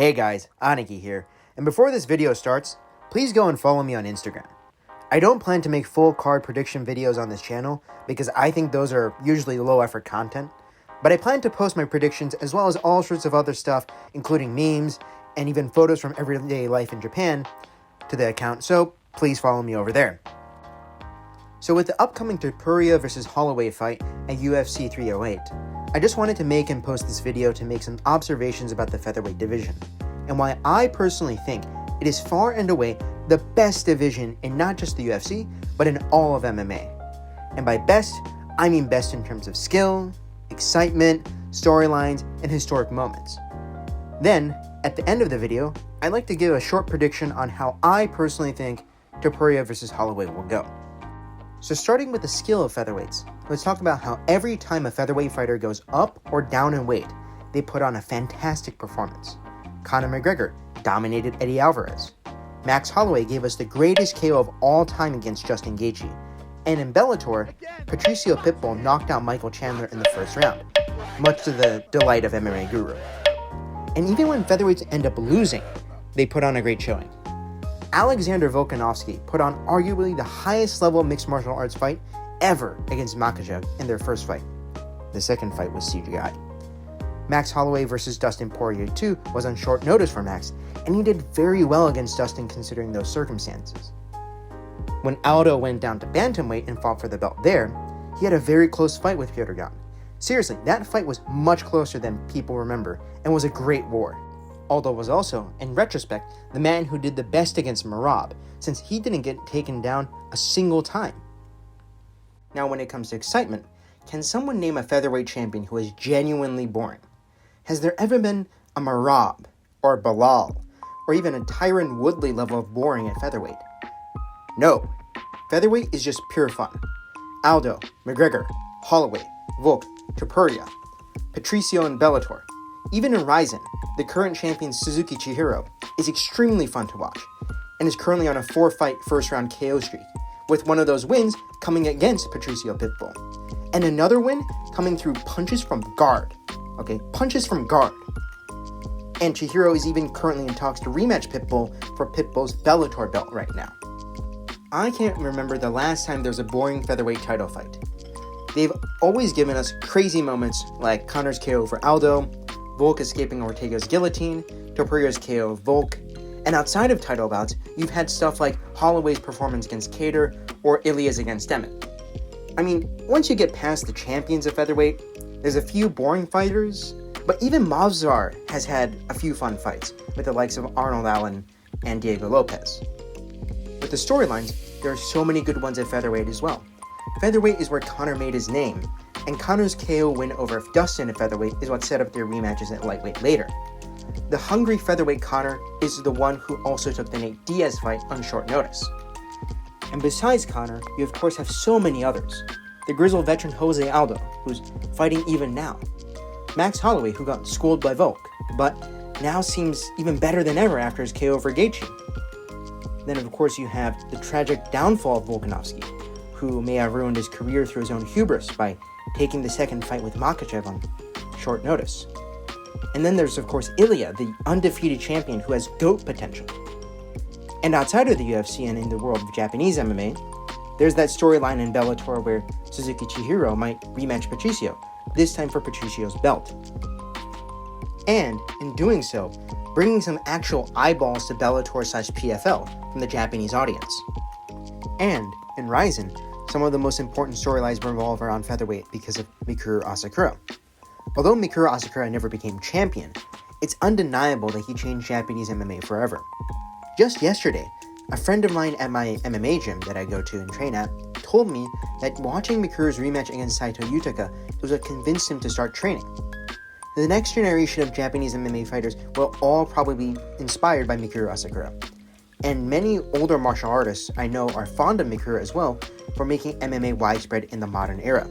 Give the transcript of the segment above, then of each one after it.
Hey guys, Aniki here, and before this video starts, please go and follow me on Instagram. I don't plan to make full card prediction videos on this channel because I think those are usually low effort content, but I plan to post my predictions as well as all sorts of other stuff, including memes and even photos from everyday life in Japan to the account, so please follow me over there. So with the upcoming Topuria vs Holloway fight at UFC 308, I just wanted to make and post this video to make some observations about the featherweight division, and why I personally think it is far and away the best division in not just the UFC, but in all of MMA. And by best, I mean best in terms of skill, excitement, storylines, and historic moments. Then, at the end of the video, I'd like to give a short prediction on how I personally think Topuria vs Holloway will go. So starting with the skill of featherweights, let's talk about how every time a featherweight fighter goes up or down in weight, they put on a fantastic performance. Conor McGregor dominated Eddie Alvarez. Max Holloway gave us the greatest KO of all time against Justin Gaethje. And in Bellator, Patricio Pitbull knocked out Michael Chandler in the first round, much to the delight of MMA Guru. And even when featherweights end up losing, they put on a great showing. Alexander Volkanovski put on arguably the highest level mixed martial arts fight ever against Makhachev in their first fight. The second fight was CGI. Max Holloway versus Dustin Poirier 2 was on short notice for Max, and he did very well against Dustin considering those circumstances. When Aldo went down to bantamweight and fought for the belt there, he had a very close fight with Petr Yan. Seriously, that fight was much closer than people remember and was a great war. Aldo was also, in retrospect, the man who did the best against Merab, since he didn't get taken down a single time. Now when it comes to excitement, can someone name a featherweight champion who is genuinely boring? Has there ever been a Merab, or Bilal, or even a Tyron Woodley level of boring at featherweight? No, featherweight is just pure fun. Aldo, McGregor, Holloway, Volk, Topuria, Patricio and Bellator. Even in Ryzen, the current champion Suzuki Chihiro is extremely fun to watch, and is currently on a 4-fight first-round KO streak, with one of those wins coming against Patricio Pitbull, and another win coming through punches from guard. Okay, punches from guard. And Chihiro is even currently in talks to rematch Pitbull for Pitbull's Bellator belt right now. I can't remember the last time there was a boring featherweight title fight. They've always given us crazy moments like Conor's KO for Aldo, Volk escaping Ortega's guillotine, Topuria's KO of Volk, and outside of title bouts, you've had stuff like Holloway's performance against Kattar or Ilia's against Emmett. I mean, once you get past the champions of featherweight, there's a few boring fighters, but even Movsar has had a few fun fights with the likes of Arnold Allen and Diego Lopez. With the storylines, there are so many good ones at featherweight as well. Featherweight is where Conor made his name, and Conor's KO win over Dustin at featherweight is what set up their rematches at lightweight later. The hungry featherweight Conor is the one who also took the Nate Diaz fight on short notice. And besides Conor, you of course have so many others. The grizzled veteran Jose Aldo, who's fighting even now. Max Holloway, who got schooled by Volk, but now seems even better than ever after his KO over Gaethje. Then of course you have the tragic downfall of Volkanovski, who may have ruined his career through his own hubris by taking the second fight with Makhachev on short notice. And then there's of course Ilia, the undefeated champion who has GOAT potential. And outside of the UFC and in the world of Japanese MMA, there's that storyline in Bellator where Suzuki Chihiro might rematch Patricio, this time for Patricio's belt. And in doing so, bringing some actual eyeballs to Bellator/PFL from the Japanese audience. And in Ryzen, some of the most important storylines revolve around featherweight because of Mikuru Asakura. Although Mikuru Asakura never became champion, it's undeniable that he changed Japanese MMA forever. Just yesterday, a friend of mine at my MMA gym that I go to and train at told me that watching Mikuru's rematch against Saito Utaka was what convinced him to start training. The next generation of Japanese MMA fighters will all probably be inspired by Mikuru Asakura. And many older martial artists I know are fond of Mikuru as well for making MMA widespread in the modern era.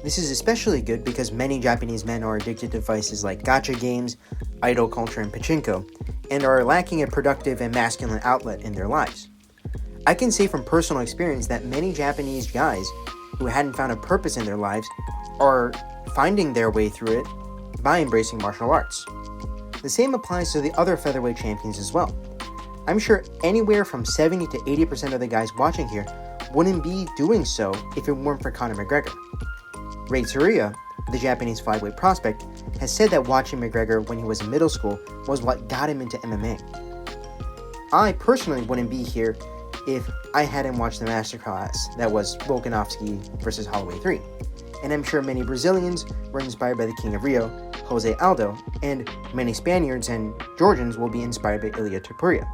This is especially good because many Japanese men are addicted to vices like gacha games, idol culture, and pachinko, and are lacking a productive and masculine outlet in their lives. I can say from personal experience that many Japanese guys who hadn't found a purpose in their lives are finding their way through it by embracing martial arts. The same applies to the other featherweight champions as well. I'm sure anywhere from 70 to 80% of the guys watching here wouldn't be doing so if it weren't for Conor McGregor. Ray Topuria, the Japanese flyweight prospect, has said that watching McGregor when he was in middle school was what got him into MMA. I personally wouldn't be here if I hadn't watched the masterclass that was Volkanovski versus Holloway 3, and I'm sure many Brazilians were inspired by the King of Rio, Jose Aldo, and many Spaniards and Georgians will be inspired by Ilia Topuria.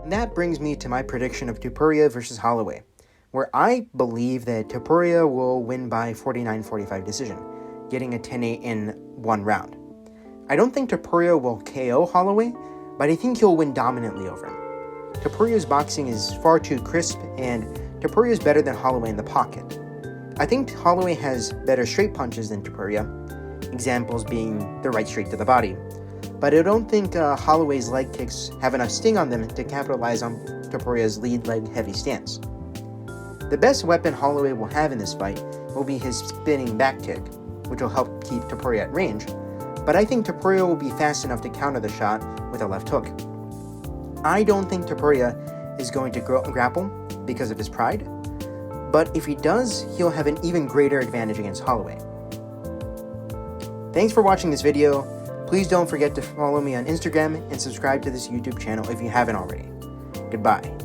And that brings me to my prediction of Topuria versus Holloway, where I believe that Topuria will win by 49-45 decision, getting a 10-8 in one round. I don't think Topuria will KO Holloway, but I think he'll win dominantly over him. Topuria's boxing is far too crisp, and Topuria is better than Holloway in the pocket. I think Holloway has better straight punches than Topuria, examples being the right straight to the body, but I don't think Holloway's leg kicks have enough sting on them to capitalize on Topuria's lead leg heavy stance. The best weapon Holloway will have in this fight will be his spinning back kick, which will help keep Topuria at range, but I think Topuria will be fast enough to counter the shot with a left hook. I don't think Topuria is going to grapple because of his pride, but if he does, he'll have an even greater advantage against Holloway. Thanks for watching this video. Please don't forget to follow me on Instagram and subscribe to this YouTube channel if you haven't already. Goodbye.